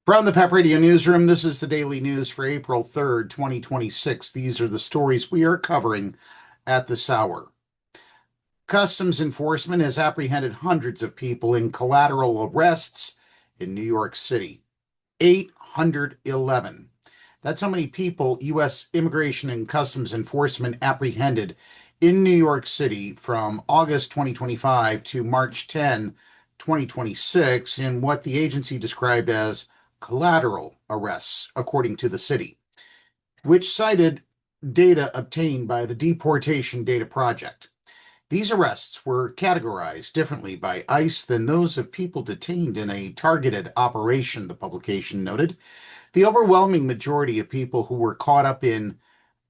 From the PEP Radio Newsroom, this is the daily news for April 3rd, 2026. These are the stories we are covering at this hour. Customs enforcement has apprehended hundreds of people in collateral arrests in New York City. 811. That's how many people U.S. Immigration and Customs Enforcement apprehended in New York City from August 2025 to March 10, 2026, in what the agency described as collateral arrests, according to the city, which cited data obtained by the Deportation Data Project. These arrests were categorized differently by ICE than those of people detained in a targeted operation, the publication noted. The overwhelming majority of people who were caught up in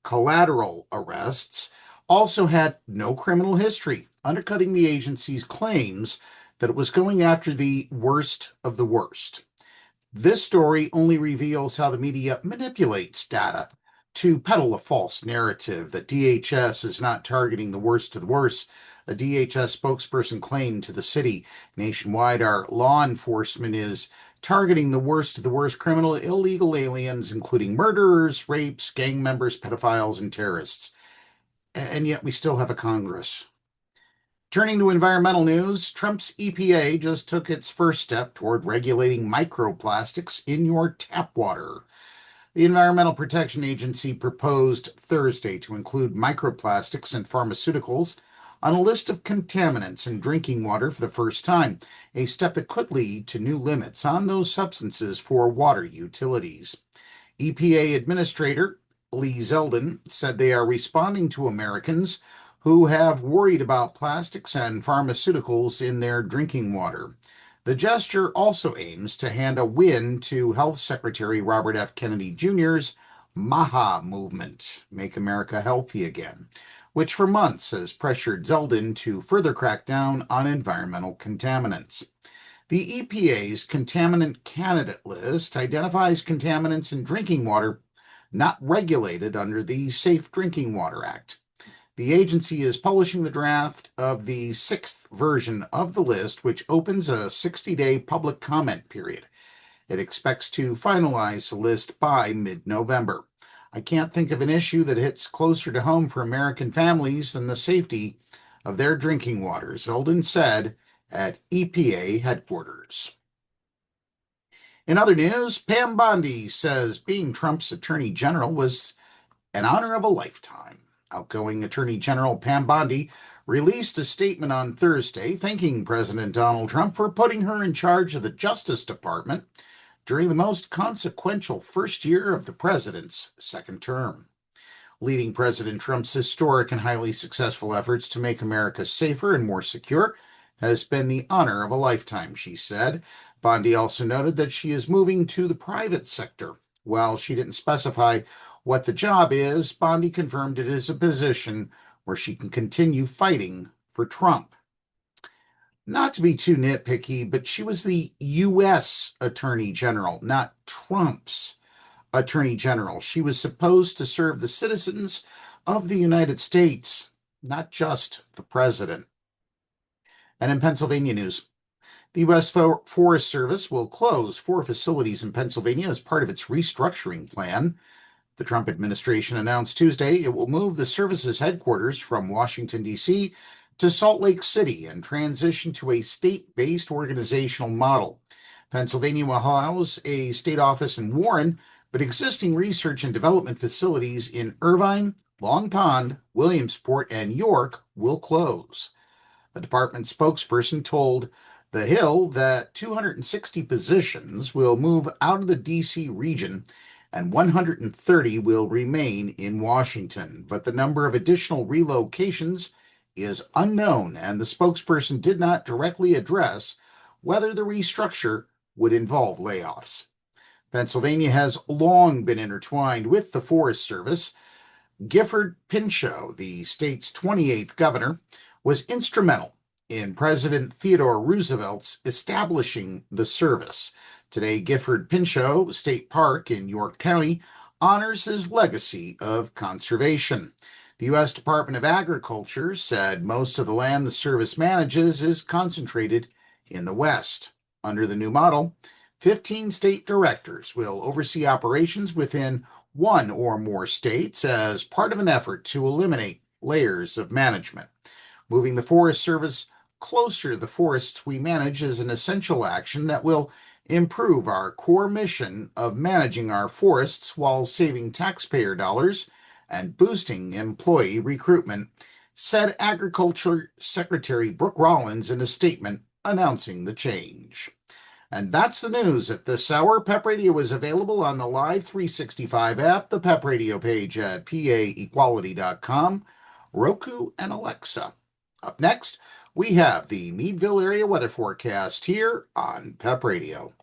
collateral arrests also had no criminal history, undercutting the agency's claims that it was going after the worst of the worst. This story only reveals how the media manipulates data to peddle a false narrative that DHS is not targeting the worst of the worst. A DHS spokesperson claimed to the city, nationwide, our law enforcement is targeting the worst of the worst criminal illegal aliens, including murderers, rapes, gang members, pedophiles, and terrorists. And yet we still have a Congress. Turning to environmental news, Trump's EPA just took its first step toward regulating microplastics in your tap water. The Environmental Protection Agency proposed Thursday to include microplastics and pharmaceuticals on a list of contaminants in drinking water for the first time, a step that could lead to new limits on those substances for water utilities. EPA Administrator Lee Zeldin said they are responding to Americans who have worried about plastics and pharmaceuticals in their drinking water. The gesture also aims to hand a win to Health Secretary Robert F. Kennedy Jr.'s MAHA movement, Make America Healthy Again, which for months has pressured Zeldin to further crack down on environmental contaminants. The EPA's contaminant candidate list identifies contaminants in drinking water not regulated under the Safe Drinking Water Act. The agency is publishing the draft of the sixth version of the list, which opens a 60-day public comment period. It expects to finalize the list by mid-November. I can't think of an issue that hits closer to home for American families than the safety of their drinking water, Zeldin said at EPA headquarters. In other news, Pam Bondi says being Trump's attorney general was an honor of a lifetime. Outgoing Attorney General Pam Bondi released a statement on Thursday thanking President Donald Trump for putting her in charge of the Justice Department during the most consequential first year of the president's second term. Leading President Trump's historic and highly successful efforts to make America safer and more secure has been the honor of a lifetime, she said. Bondi also noted that she is moving to the private sector. While she didn't specify what the job is, Bondi confirmed it is a position where she can continue fighting for Trump. Not to be too nitpicky, but she was the U.S. Attorney General, not Trump's Attorney General. She was supposed to serve the citizens of the United States, not just the president. And in Pennsylvania news, the U.S. Forest Service will close 4 facilities in Pennsylvania as part of its restructuring plan. The Trump administration announced Tuesday it will move the service's headquarters from Washington, D.C. to Salt Lake City and transition to a state-based organizational model. Pennsylvania will house a state office in Warren, but existing research and development facilities in Irvine, Long Pond, Williamsport, and York will close. A department spokesperson told The Hill that 260 positions will move out of the D.C. region and 130 will remain in Washington. But the number of additional relocations is unknown, and the spokesperson did not directly address whether the restructure would involve layoffs. Pennsylvania has long been intertwined with the Forest Service. Gifford Pinchot, the state's 28th governor, was instrumental in President Theodore Roosevelt's establishing the service. Today, Gifford Pinchot State Park in York County honors his legacy of conservation. The U.S. Department of Agriculture said most of the land the service manages is concentrated in the West. Under the new model, 15 state directors will oversee operations within one or more states as part of an effort to eliminate layers of management. Moving the Forest Service closer to the forests we manage is an essential action that will improve our core mission of managing our forests while saving taxpayer dollars and boosting employee recruitment, said Agriculture Secretary Brooke Rollins in a statement announcing the change. And that's the news at this hour. PEP Radio is available on the Live 365 app, the PEP Radio page at paequality.com, Roku, and Alexa. Up next, we have the Meadville area weather forecast here on PEP Radio.